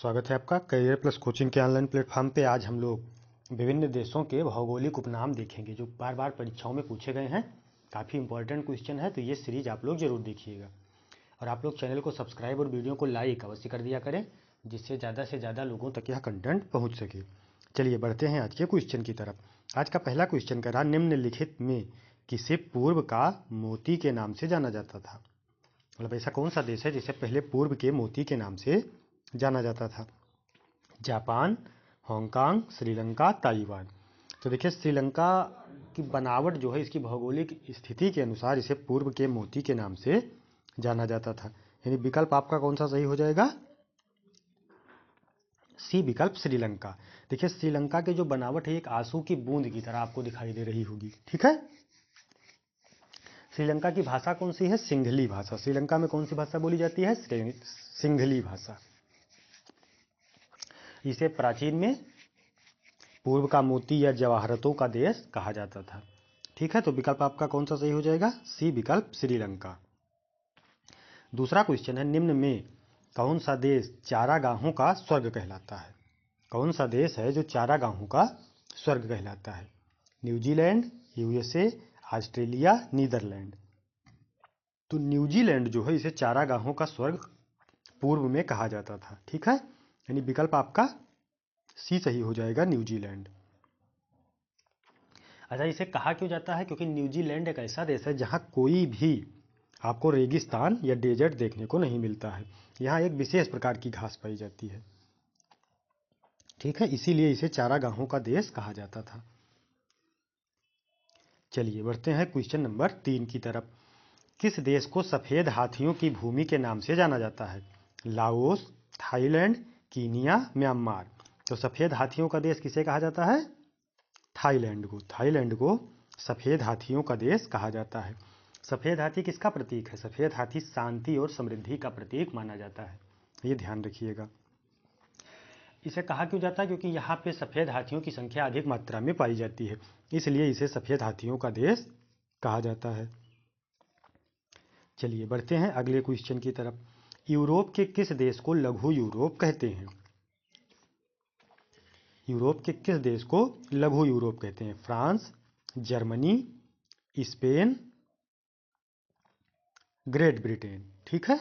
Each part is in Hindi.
स्वागत है आपका करियर प्लस कोचिंग के ऑनलाइन प्लेटफॉर्म पे। आज हम लोग विभिन्न देशों के भौगोलिक उपनाम देखेंगे जो बार बार परीक्षाओं में पूछे गए हैं। काफ़ी इंपॉर्टेंट क्वेश्चन है, तो ये सीरीज आप लोग जरूर देखिएगा। और आप लोग चैनल को सब्सक्राइब और वीडियो को लाइक अवश्य कर दिया करें, जिससे ज़्यादा से ज़्यादा लोगों तक यह कंटेंट पहुँच सके। चलिए बढ़ते हैं आज के क्वेश्चन की तरफ। आज का पहला क्वेश्चन कह रहा, निम्नलिखित में किसे पूर्व का मोती के नाम से जाना जाता था। मतलब ऐसा कौन सा देश है जिसे पहले पूर्व के मोती के नाम से जाना जाता था। Japan, Hong Kong, Sri Lanka, Taiwan. तो देखिए श्रीलंका की बनावट जो है, इसकी भौगोलिक स्थिति के अनुसार इसे पूर्व के मोती के नाम से जाना जाता था। यानी विकल्प आपका कौन सा सही हो जाएगा, सी विकल्प श्रीलंका। देखिए श्रीलंका की जो बनावट है एक आंसू की बूंद की तरह आपको दिखाई दे रही होगी, ठीक है। श्रीलंका की भाषा कौन सी है, सिंघली भाषा। श्रीलंका में कौन सी भाषा बोली जाती है, सिंघली भाषा। इसे प्राचीन में पूर्व का मोती या जवाहरतों का देश कहा जाता था, ठीक है। तो विकल्प आपका कौन सा सही हो जाएगा, सी विकल्प श्रीलंका। दूसरा क्वेश्चन है, निम्न में कौन सा देश चारागाहों का स्वर्ग कहलाता है। कौन सा देश है जो चारागाहों का स्वर्ग कहलाता है। New Zealand, USA, Australia, Netherland. तो न्यूजीलैंड जो है इसे चारागाहों का स्वर्ग पूर्व में कहा जाता था, ठीक है। यानी विकल्प आपका सी सही हो जाएगा, न्यूजीलैंड। अच्छा, इसे कहा क्यों जाता है, क्योंकि न्यूजीलैंड एक ऐसा देश है जहां कोई भी आपको रेगिस्तान या डेजर्ट देखने को नहीं मिलता है। यहाँ एक विशेष प्रकार की घास पाई जाती है, ठीक है, इसीलिए इसे चारागाहों का देश कहा जाता था। चलिए बढ़ते हैं क्वेश्चन नंबर 3 की तरफ। किस देश को सफेद हाथियों की भूमि के नाम से जाना जाता है। Laos, Thailand, Kenya, Myanmar. तो सफेद हाथियों का देश किसे कहा जाता है, थाईलैंड को। थाईलैंड को सफेद हाथियों का देश कहा जाता है। सफेद हाथी किसका प्रतीक है, सफेद हाथी शांति और समृद्धि का प्रतीक माना जाता है, ये ध्यान रखिएगा। इसे कहा क्यों जाता है, क्योंकि यहाँ पे सफेद हाथियों की संख्या अधिक मात्रा में पाई जाती है, इसलिए इसे सफेद हाथियों का देश कहा जाता है। चलिए बढ़ते हैं अगले क्वेश्चन की तरफ। यूरोप के किस देश को लघु यूरोप कहते हैं। यूरोप के किस देश को लघु यूरोप कहते हैं। France, Germany, Spain, great Britain, ठीक है।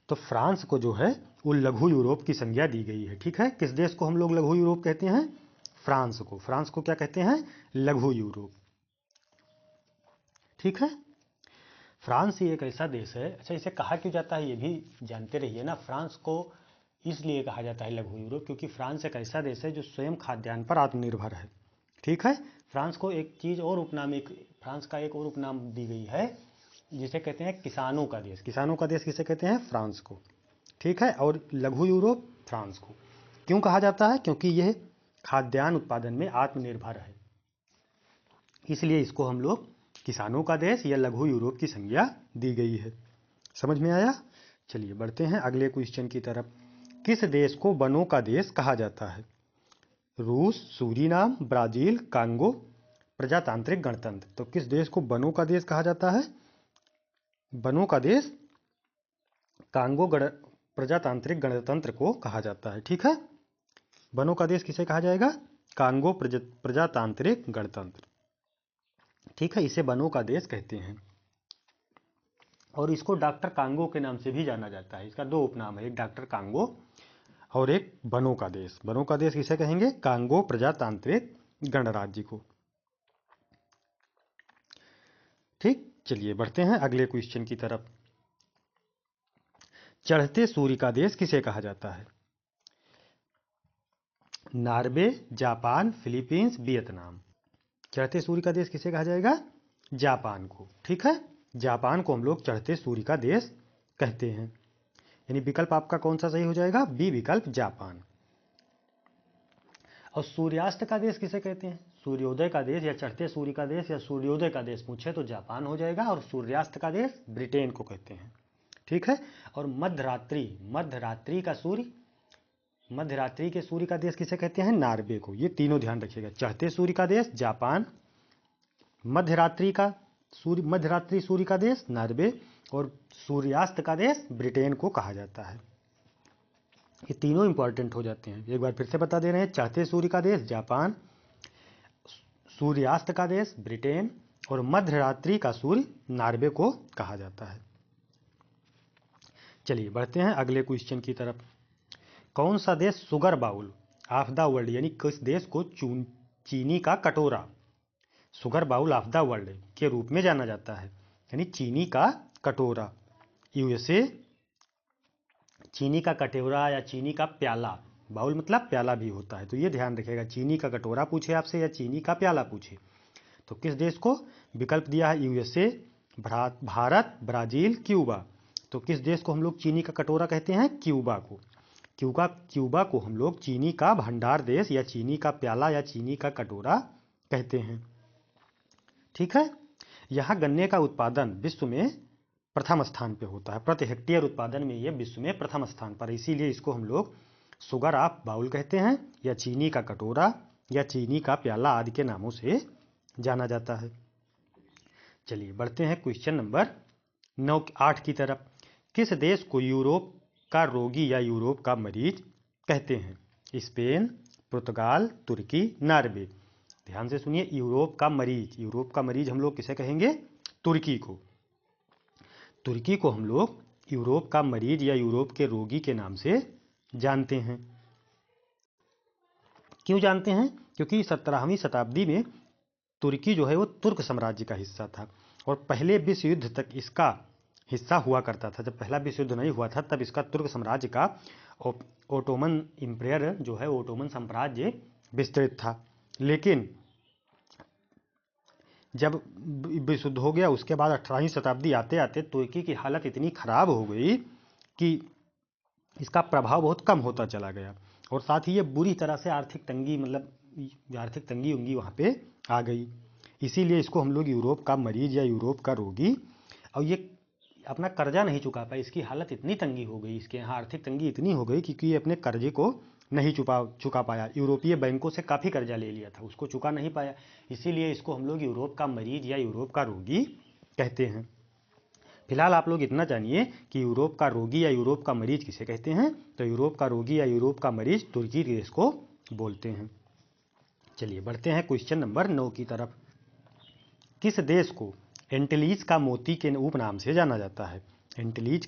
तो फ्रांस को जो है वो लघु यूरोप की संज्ञा दी गई है, ठीक है। किस देश को हम लोग लघु यूरोप कहते हैं, फ्रांस को। फ्रांस को क्या कहते हैं, लघु यूरोप, ठीक है। फ्रांस ही एक ऐसा देश है। अच्छा, इसे कहा क्यों जाता है ये भी जानते रहिए ना। फ्रांस को इसलिए कहा जाता है लघु यूरोप क्योंकि फ्रांस एक ऐसा देश है जो स्वयं खाद्यान्न पर आत्मनिर्भर है, ठीक है। फ्रांस को एक चीज़ और उपनाम, एक फ्रांस का एक और उपनाम दी गई है जिसे कहते हैं किसानों का देश। किसानों का देश किसे कहते हैं, फ्रांस को, ठीक है। और लघु यूरोप फ्रांस को क्यों कहा जाता है, क्योंकि यह खाद्यान्न उत्पादन में आत्मनिर्भर है, इसलिए इसको हम लोग किसानों का देश या लघु यूरोप की संज्ञा दी गई है। समझ में आया। चलिए बढ़ते हैं अगले क्वेश्चन की तरफ। किस देश को वनों का देश कहा जाता है। रूस, सूरीनाम, ब्राजील, कांगो, प्रजातांत्रिक गणतंत्र। तो किस देश को वनों का देश कहा जाता है, वनों का देश कांगो प्रजातांत्रिक गणतंत्र को कहा जाता है, ठीक है। वनों का देश किसे कहा जाएगा, कांगो प्रजातांत्रिक गणतंत्र, ठीक है। इसे वनों का देश कहते हैं और इसको डॉक्टर कांगो के नाम से भी जाना जाता है। इसका दो उपनाम है, एक डॉक्टर कांगो और एक वनों का देश। वनों का देश किसे कहेंगे, कांगो प्रजातांत्रिक गणराज्य को, ठीक। चलिए बढ़ते हैं अगले क्वेश्चन की तरफ। चढ़ते सूर्य का देश किसे कहा जाता है। Norway, Japan, Philippines, Vietnam. चढ़ते सूर्य का देश किसे कहा जाएगा, जापान को, ठीक है। जापान को हम लोग चढ़ते सूर्य का देश कहते हैं। यानी विकल्प आपका कौन सा सही हो जाएगा, बी विकल्प जापान। और सूर्यास्त का देश किसे कहते हैं, सूर्योदय का देश या चढ़ते सूर्य का देश या सूर्योदय का देश पूछे तो जापान हो जाएगा। और सूर्यास्त का देश ब्रिटेन को कहते हैं, ठीक है। और मध्यरात्रि का सूर्य, मध्यरात्रि के सूर्य का देश किसे कहते हैं, नॉर्वे को। ये तीनों ध्यान रखिएगा, चढ़ते सूर्य का देश जापान, मध्यरात्रि सूर्य का देश नॉर्वे और सूर्यास्त का देश ब्रिटेन को कहा जाता है, ये तीनों इंपॉर्टेंट हो जाते हैं। एक बार फिर से बता दे रहे हैं, चढ़ते सूर्य का देश जापान, सूर्यास्त का देश ब्रिटेन और मध्य रात्रि का सूर्य नॉर्वे को कहा जाता है। चलिए बढ़ते हैं अगले क्वेश्चन की तरफ। कौन सा देश sugar bowl of the world, यानी किस देश को चीनी का कटोरा, sugar bowl of the world के रूप में जाना जाता है, यानी चीनी का कटोरा। यूएसए, चीनी का कटोरा या चीनी का प्याला, बाउल मतलब प्याला भी होता है, तो ये ध्यान रखिएगा। चीनी का कटोरा पूछे आपसे या चीनी का प्याला पूछे तो किस देश को विकल्प दिया है, यूएसए, भारत, ब्राजील, क्यूबा। तो किस देश को हम लोग चीनी का कटोरा कहते हैं, क्यूबा को। क्यूबा को हम लोग चीनी का भंडार देश या चीनी का प्याला या चीनी का कटोरा कहते हैं। ठीक है। यहाँ गन्ने का उत्पादन विश्व में प्रथम स्थान पे होता है, प्रति हेक्टेयर उत्पादन में ये विश्व में प्रथम स्थान पर, इसीलिए इसको हम लोग शुगर ऑफ बाउल कहते हैं या चीनी का कटोरा या चीनी का प्याला आदि के नामों से जाना जाता है। चलिए बढ़ते हैं क्वेश्चन नंबर 8 की तरफ। किस देश को यूरोप का रोगी या यूरोप का मरीज कहते हैं, स्पेन, पुर्तगाल, तुर्की, नॉर्वे। ध्यान से सुनिए, यूरोप का मरीज हम लोग किसे कहेंगे, तुर्की को। तुर्की को हम लोग यूरोप का मरीज या यूरोप के रोगी के नाम से जानते हैं। क्यों जानते हैं, क्योंकि 17वीं शताब्दी में तुर्की जो है वो तुर्क साम्राज्य का हिस्सा था और पहले विश्व युद्ध तक इसका हिस्सा हुआ करता था। जब पहला विश्व युद्ध नहीं हुआ था तब इसका तुर्क साम्राज्य का ओटोमन एम्पायर जो है, ओटोमन साम्राज्य विस्तृत था। लेकिन जब विश्व युद्ध हो गया उसके बाद 18वीं शताब्दी आते आते तुर्की की हालत इतनी खराब हो गई कि इसका प्रभाव बहुत कम होता चला गया और साथ ही ये बुरी तरह से आर्थिक तंगी, मतलब आर्थिक तंगी उंगी वहाँ पे आ गई। इसीलिए इसको हम लोग यूरोप का मरीज या यूरोप का रोगी, और ये अपना कर्जा नहीं चुका पाया, इसकी हालत इतनी तंगी हो गई, इसके यहाँ आर्थिक तंगी इतनी हो गई क्योंकि ये अपने कर्जे को नहीं चुका पाया। यूरोपीय बैंकों से काफ़ी कर्जा ले लिया था, उसको चुका नहीं पाया, इसीलिए इसको हम लोग यूरोप का मरीज या यूरोप का रोगी कहते हैं। फिलहाल आप लोग इतना जानिए कि यूरोप का रोगी या यूरोप का मरीज किसे कहते हैं, तो यूरोप का रोगी या यूरोप का मरीज तुर्की देश को बोलते हैं। चलिए बढ़ते हैं क्वेश्चन नंबर 9 की तरफ। किस देश को एंटीलीज का मोती के उपनाम से जाना जाता है, एंटीलीज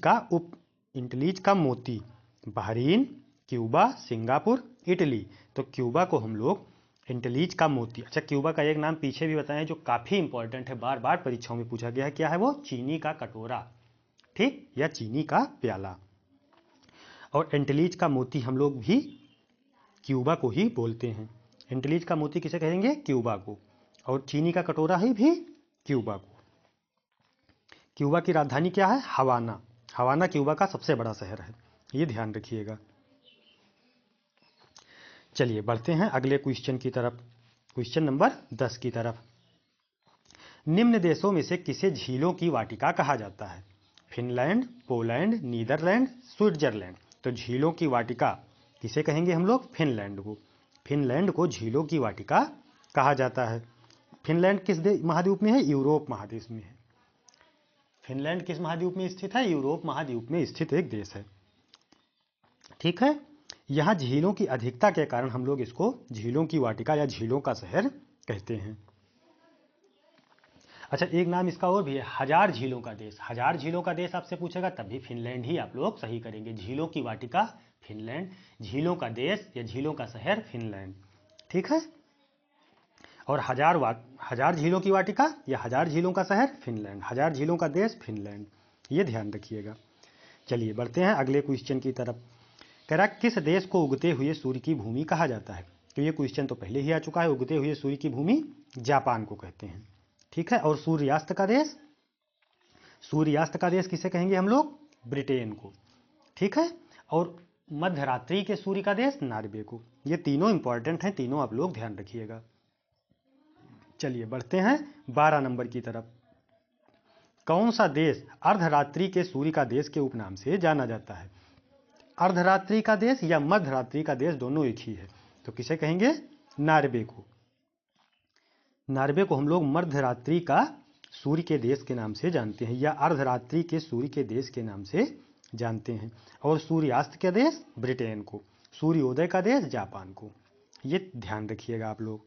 का मोती, बहरीन, क्यूबा, सिंगापुर, इटली। तो क्यूबा को हम लोग एंटीलीज का मोती, अच्छा क्यूबा का एक नाम पीछे भी बताएं जो काफ़ी इंपॉर्टेंट है, बार बार परीक्षाओं में पूछा गया है, क्या है वो, चीनी का कटोरा, ठीक, या चीनी का प्याला। और एंटीलीज का मोती हम लोग भी क्यूबा को ही बोलते हैं। एंटीलीज का मोती किसे कहेंगे, क्यूबा को, और चीनी का कटोरा ही भी क्यूबा को। क्यूबा की राजधानी क्या है, हवाना। हवाना क्यूबा का सबसे बड़ा शहर है, ये ध्यान रखिएगा। चलिए बढ़ते हैं अगले क्वेश्चन की तरफ, क्वेश्चन नंबर 10 की तरफ। निम्न देशों में से किसे झीलों की वाटिका कहा जाता है, फिनलैंड, पोलैंड, नीदरलैंड, स्विट्जरलैंड। तो झीलों की वाटिका किसे कहेंगे हम लोग, फिनलैंड को। फिनलैंड को झीलों की वाटिका कहा जाता है। फिनलैंड किस महाद्वीप में है, यूरोप महादेश में है। फिनलैंड किस महाद्वीप में स्थित है, यूरोप महाद्वीप में स्थित एक देश है, ठीक है। यहाँ झीलों की अधिकता के कारण हम लोग इसको झीलों की वाटिका या झीलों का शहर कहते हैं। अच्छा एक नाम इसका और भी है, हजार झीलों का देश। हजार झीलों का देश आपसे पूछेगा तब भी फिनलैंड ही आप लोग सही करेंगे। झीलों की वाटिका फिनलैंड, झीलों का देश या झीलों का शहर फिनलैंड, ठीक है। और हजार झीलों की वाटिका या हजार झीलों का शहर फिनलैंड, हजार झीलों का देश फिनलैंड, ये ध्यान रखिएगा। चलिए बढ़ते हैं अगले क्वेश्चन की तरफ। कह रहा किस देश को उगते हुए सूर्य की भूमि कहा जाता है, तो ये क्वेश्चन तो पहले ही आ चुका है। उगते हुए सूर्य की भूमि जापान को कहते हैं, ठीक है। और सूर्यास्त का देश, सूर्यास्त का देश किसे कहेंगे हम लोग, ब्रिटेन को, ठीक है। और मध्य रात्रि के सूर्य का देश नॉर्वे को। ये तीनों इंपॉर्टेंट हैं, तीनों आप लोग ध्यान रखिएगा। चलिए बढ़ते हैं 12 नंबर की तरफ। कौन सा देश अर्धरात्रि के सूर्य का देश के उपनाम से जाना जाता है, अर्धरात्रि का देश या मध्य रात्रि का देश, दोनों एक ही है। तो किसे कहेंगे, नॉर्वे को। नॉर्वे को हम लोग मध्य रात्रि का सूर्य के देश के नाम से जानते हैं या अर्धरात्रि के सूर्य के देश के नाम से जानते हैं। और सूर्यास्त का देश ब्रिटेन को, सूर्योदय का देश जापान को। ये ध्यान रखिएगा आप लोग।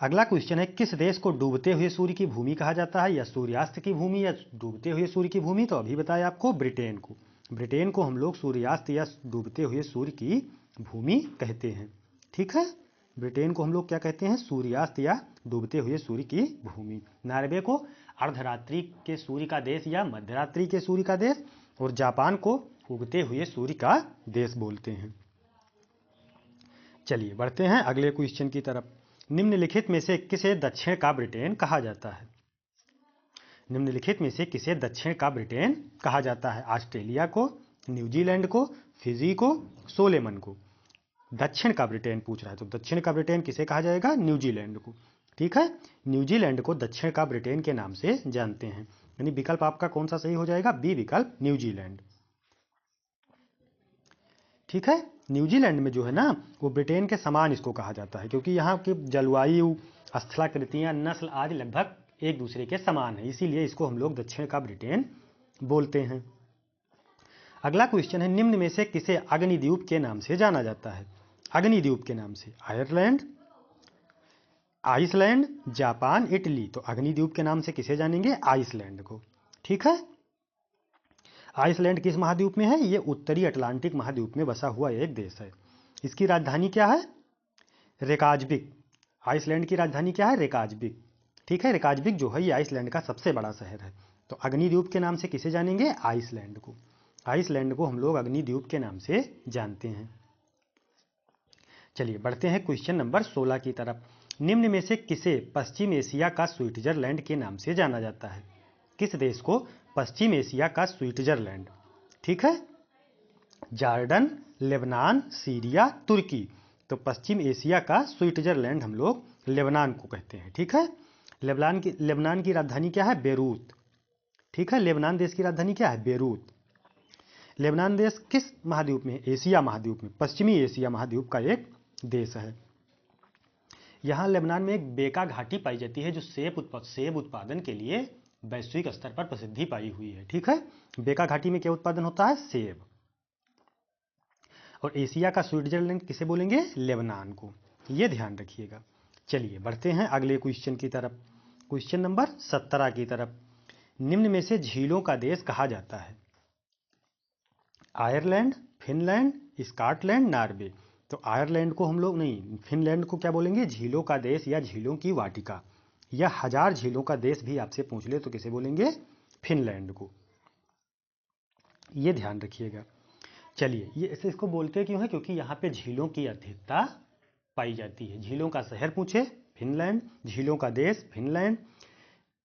अगला क्वेश्चन है, किस देश को डूबते हुए सूर्य की भूमि कहा जाता है, या सूर्यास्त की भूमि या डूबते हुए सूर्य की भूमि? तो अभी बताया आपको, ब्रिटेन को। ब्रिटेन को हम लोग सूर्यास्त या डूबते हुए सूर्य की भूमि कहते हैं। ठीक है, ब्रिटेन को हम लोग क्या कहते हैं? सूर्यास्त या डूबते हुए सूर्य की भूमि। नॉर्वे को अर्धरात्रि के सूर्य का देश या मध्यरात्रि के सूर्य का देश, और जापान को उगते हुए सूर्य का देश बोलते हैं। चलिए बढ़ते हैं अगले क्वेश्चन की तरफ। निम्नलिखित में से किसे दक्षिण का ब्रिटेन कहा जाता है? निम्नलिखित में से किसे दक्षिण का ब्रिटेन कहा जाता है? ऑस्ट्रेलिया को, न्यूजीलैंड को, फिजी को, सोलेमन को। दक्षिण का ब्रिटेन पूछ रहा है, तो दक्षिण का ब्रिटेन किसे कहा जाएगा? न्यूजीलैंड को। ठीक है, न्यूजीलैंड को दक्षिण का ब्रिटेन के नाम से जानते हैं। यानी विकल्प आपका कौन सा सही हो जाएगा? बी विकल्प, न्यूजीलैंड। ठीक है, न्यूजीलैंड में जो है ना, वो ब्रिटेन के समान इसको कहा जाता है, क्योंकि यहाँ की जलवायु, स्थलाकृतियाँ, नस्ल आदि लगभग एक दूसरे के समान है, इसीलिए इसको हम लोग दक्षिण का ब्रिटेन बोलते हैं। अगला क्वेश्चन है, निम्न में से किसे अग्निद्वीप के नाम से जाना जाता है? अग्निद्वीप के नाम से आयरलैंड, आइसलैंड, जापान, इटली। तो अग्निद्वीप के नाम से किसे जानेंगे? आइसलैंड को। ठीक है, आइसलैंड किस महाद्वीप में है? ये उत्तरी अटलांटिक महाद्वीप में बसा हुआ एक देश है। इसकी राजधानी क्या है? रेकाजविक। आइसलैंड की राजधानी क्या है? रेकाजविक। ठीक है, रेकाजविक जो है ये आइसलैंड का सबसे बड़ा शहर है। तो अग्निद्वीप के नाम से किसे जानेंगे? आइसलैंड को। आइसलैंड को हम लोग अग्निद्वीप के नाम से जानते हैं। चलिए बढ़ते हैं क्वेश्चन नंबर 16 की तरफ। निम्न में से किसे पश्चिम एशिया का स्विट्जरलैंड के नाम से जाना जाता है? किस देश को पश्चिम एशिया का स्विट्जरलैंड? ठीक है, जॉर्डन, लेबनान, सीरिया, तुर्की। तो पश्चिम एशिया का स्विट्जरलैंड हम लोग लेबनान को कहते हैं। ठीक है, लेबनान की राजधानी क्या है? बेरूत। ठीक है, लेबनान देश की राजधानी क्या है? बेरूत। लेबनान देश किस महाद्वीप में? एशिया महाद्वीप में, पश्चिमी एशिया महाद्वीप का एक देश है। यहाँ लेबनान में एक बेका घाटी पाई जाती है, जो सेब उत्पादन के लिए वैश्विक स्तर पर प्रसिद्धि पाई हुई है। ठीक है, बेका घाटी में क्या उत्पादन होता है? सेब। और एशिया का स्विट्जरलैंड किसे बोलेंगे? लेबनान को। ये ध्यान रखिएगा। चलिए बढ़ते हैं अगले क्वेश्चन की तरफ, क्वेश्चन नंबर 17 की तरफ। निम्न में से झीलों का देश कहा जाता है? Ireland, Finland, Scotland, Norway. तो आयरलैंड को हम लोग नहीं, फिनलैंड को क्या बोलेंगे? झीलों का देश या झीलों की वाटिका, या हजार झीलों का देश भी आपसे पूछ ले तो किसे बोलेंगे? फिनलैंड को। ये ध्यान रखिएगा। चलिए, ये ऐसे इसको बोलते क्यों है? क्योंकि यहाँ पे झीलों की अधिकता पाई जाती है। झीलों का शहर पूछे, फिनलैंड। झीलों का देश, फिनलैंड।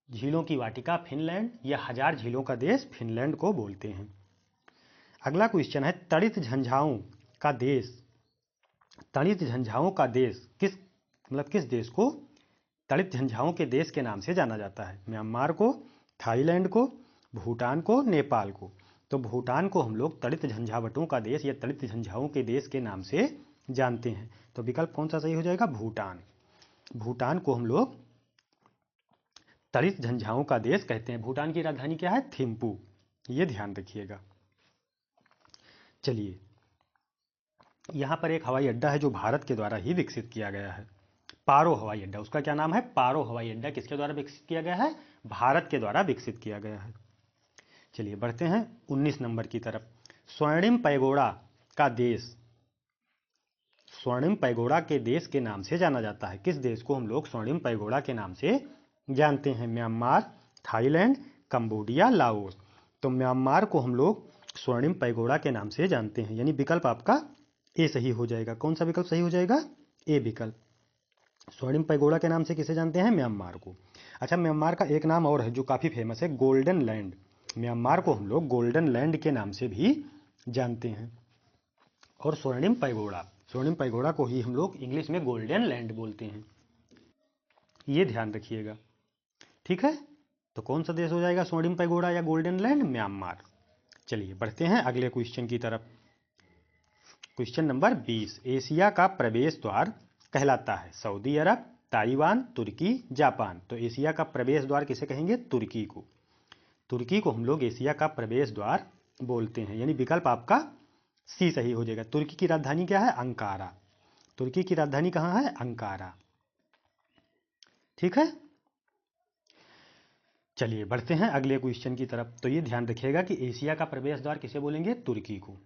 झीलों की वाटिका, फिनलैंड। या हजार झीलों का देश, फिनलैंड को बोलते हैं। अगला क्वेश्चन है, तड़ित झंझाओं का देश, तड़ित झंझाओं का देश किस देश को तड़ित झंझाओं के देश के नाम से जाना जाता है? म्यांमार को, थाईलैंड को, भूटान को, नेपाल को। तो भूटान को हम लोग तड़ित झंझावटों का देश या तड़ित झंझाओं के देश के नाम से जानते हैं। तो विकल्प कौन सा सही हो जाएगा? भूटान। भूटान को हम लोग तड़ित झंझाओं का देश कहते हैं। भूटान की राजधानी क्या है? थिम्पू। ये ध्यान रखिएगा। चलिए, यहाँ पर एक हवाई अड्डा है जो भारत के द्वारा ही विकसित किया गया है, पारो हवाई अड्डा। उसका क्या नाम है? पारो हवाई अड्डा। किसके द्वारा विकसित किया गया है? भारत के द्वारा विकसित किया गया है। चलिए बढ़ते हैं 19 नंबर की तरफ। स्वर्णिम पैगोडा का देश, स्वर्णिम पैगोडा के देश के नाम से जाना जाता है? किस देश को हम लोग स्वर्णिम पैगोडा के नाम से जानते हैं? Myanmar, Thailand, Cambodia, Laos. तो म्यांमार को हम लोग स्वर्णिम पैगोडा के नाम से जानते हैं। यानी विकल्प आपका ए सही हो जाएगा। कौन सा विकल्प सही हो जाएगा? ए विकल्प। स्वर्णिम पैगोडा के नाम से किसे जानते हैं? म्यांमार को। अच्छा, म्यांमार का एक नाम और है जो काफ़ी फेमस है, गोल्डन लैंड। म्यांमार को हम लोग गोल्डन लैंड के नाम से भी जानते हैं। और स्वर्णिम पैगोडा को ही हम लोग इंग्लिश में गोल्डन लैंड बोलते हैं। ये ध्यान रखिएगा। ठीक है, तो कौन सा देश हो जाएगा स्वर्णिम पैगोडा या गोल्डन लैंड? म्यांमार। चलिए बढ़ते हैं अगले क्वेश्चन की तरफ, क्वेश्चन नंबर 20। एशिया का प्रवेश द्वार कहलाता है? सऊदी अरब, ताइवान, तुर्की, जापान। तो एशिया का प्रवेश द्वार किसे कहेंगे? तुर्की को। तुर्की को हम लोग एशिया का प्रवेश द्वार बोलते हैं, यानी विकल्प आपका सी सही हो जाएगा। तुर्की की राजधानी क्या है? अंकारा। तुर्की की राजधानी कहाँ है? अंकारा। ठीक है, चलिए बढ़ते हैं अगले क्वेश्चन की तरफ। तो ये ध्यान रखिएगा कि एशिया का प्रवेश द्वार किसे बोलेंगे? तुर्की को।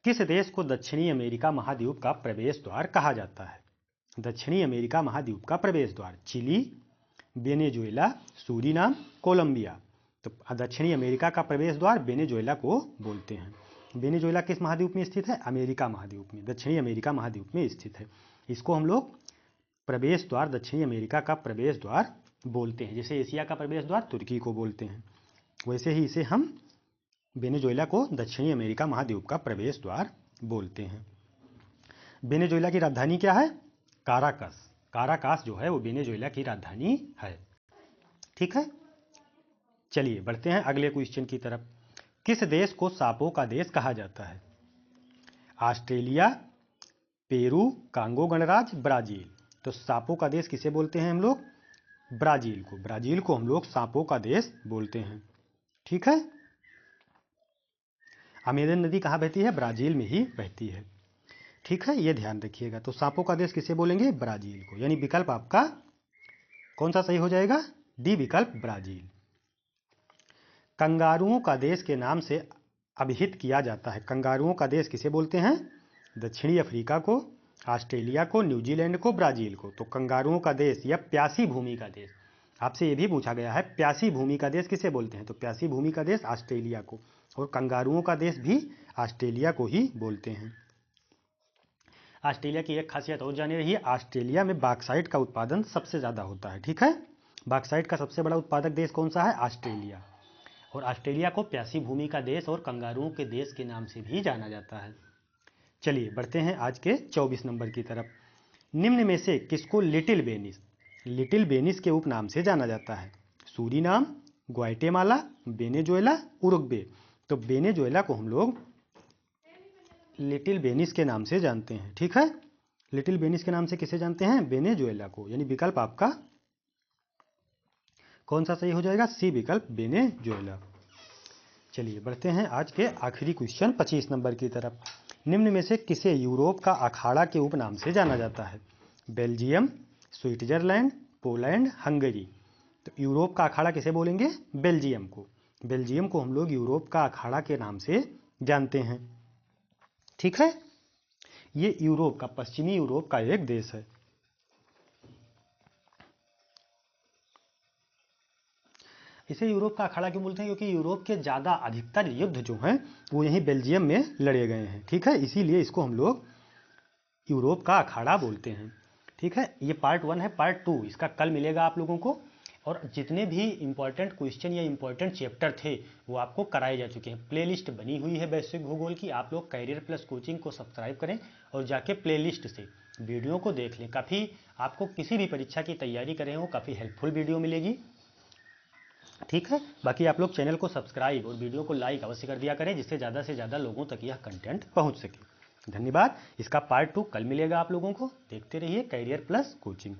किस देश को दक्षिणी अमेरिका महाद्वीप का प्रवेश द्वार कहा जाता है? दक्षिणी अमेरिका महाद्वीप का प्रवेश द्वार। Chile, Venezuela, Suriname, Colombia. तो दक्षिणी अमेरिका का प्रवेश द्वार वेनेजुएला को बोलते हैं। वेनेजुएला किस महाद्वीप में स्थित है? अमेरिका महाद्वीप में, दक्षिणी अमेरिका महाद्वीप में स्थित है। इसको हम लोग प्रवेश द्वार, दक्षिणी अमेरिका का प्रवेश द्वार बोलते हैं। जैसे एशिया का प्रवेश द्वार तुर्की को बोलते हैं, वैसे ही इसे हम वेनेजुएला को दक्षिणी अमेरिका महाद्वीप का प्रवेश द्वार बोलते हैं। वेनेजुएला की राजधानी क्या है? काराकस। काराकास जो है वो वेनेजुएला की राजधानी है। ठीक है, चलिए बढ़ते हैं अगले क्वेश्चन की तरफ। किस देश को सांपों का देश कहा जाता है? ऑस्ट्रेलिया, पेरू, कांगो गणराज्य, ब्राजील। तो सांपों का देश किसे बोलते हैं हम लोग? ब्राजील को। ब्राजील को हम लोग सांपों का देश बोलते हैं। ठीक है, अमेजन नदी कहाँ बहती है? ब्राजील में ही बहती है। ठीक है, ये ध्यान रखिएगा। तो सांपों का देश किसे बोलेंगे? ब्राजील को, यानी विकल्प आपका कौन सा सही हो जाएगा? डी विकल्प, ब्राजील। कंगारुओं का देश के नाम से अभिहित किया जाता है। कंगारुओं का देश किसे बोलते हैं? दक्षिणी अफ्रीका को, ऑस्ट्रेलिया को, न्यूजीलैंड को, ब्राजील को। तो कंगारुओं का देश या प्यासी भूमि का देश, आपसे ये भी पूछा गया है, प्यासी भूमि का देश किसे बोलते हैं? तो प्यासी भूमि का देश ऑस्ट्रेलिया को, और कंगारुओं का देश भी ऑस्ट्रेलिया को ही बोलते हैं। ऑस्ट्रेलिया की एक खासियत और जाने रही है, ऑस्ट्रेलिया में बॉक्साइट का उत्पादन सबसे ज़्यादा होता है। ठीक है, बॉक्साइट का सबसे बड़ा उत्पादक देश कौन सा है? ऑस्ट्रेलिया। और ऑस्ट्रेलिया को प्यासी भूमि का देश और कंगारुओं के देश के नाम से भी जाना जाता है। चलिए बढ़ते हैं आज के 24 नंबर की तरफ। निम्न में से किसको लिटिल वेनिस के उपनाम से जाना जाता है? Suriname, Guatemala, Venezuela, Uruguay. तो वेनेजुएला को हम लोग लिटिल वेनिस के नाम से जानते हैं। ठीक है, लिटिल वेनिस के नाम से किसे जानते हैं? वेनेजुएला को, यानी विकल्प आपका कौन सा सही हो जाएगा? सी विकल्प, वेनेजुएला। चलिए बढ़ते हैं आज के आखिरी क्वेश्चन 25 नंबर की तरफ। निम्न में से किसे यूरोप का अखाड़ा के उपनाम से जाना जाता है? Belgium, Switzerland, Poland, Hungary. तो यूरोप का अखाड़ा किसे बोलेंगे? बेल्जियम को। बेल्जियम को हम लोग यूरोप का अखाड़ा के नाम से जानते हैं। ठीक है, ये यूरोप का, पश्चिमी यूरोप का एक देश है। इसे यूरोप का अखाड़ा क्यों बोलते हैं? क्योंकि यूरोप के ज़्यादा अधिकतर युद्ध जो हैं वो यहीं बेल्जियम में लड़े गए हैं। ठीक है, इसीलिए इसको हम लोग यूरोप का अखाड़ा बोलते हैं। ठीक है, ये पार्ट 1 है। पार्ट 2 इसका कल मिलेगा आप लोगों को, और जितने भी इंपॉर्टेंट क्वेश्चन या इंपॉर्टेंट चैप्टर थे वो आपको कराए जा चुके हैं। प्लेलिस्ट बनी हुई है वैश्विक भूगोल की। आप लोग कैरियर प्लस कोचिंग को सब्सक्राइब करें और जाके प्लेलिस्ट से वीडियो को देख लें। काफ़ी आपको किसी भी परीक्षा की तैयारी करें हो काफ़ी हेल्पफुल वीडियो मिलेगी। ठीक है, बाकी आप लोग चैनल को सब्सक्राइब और वीडियो को लाइक अवश्य कर दिया करें, जिससे ज़्यादा से ज़्यादा लोगों तक यह कंटेंट पहुंच सके। धन्यवाद। इसका पार्ट 2 कल मिलेगा आप लोगों को। देखते रहिए कैरियर प्लस कोचिंग।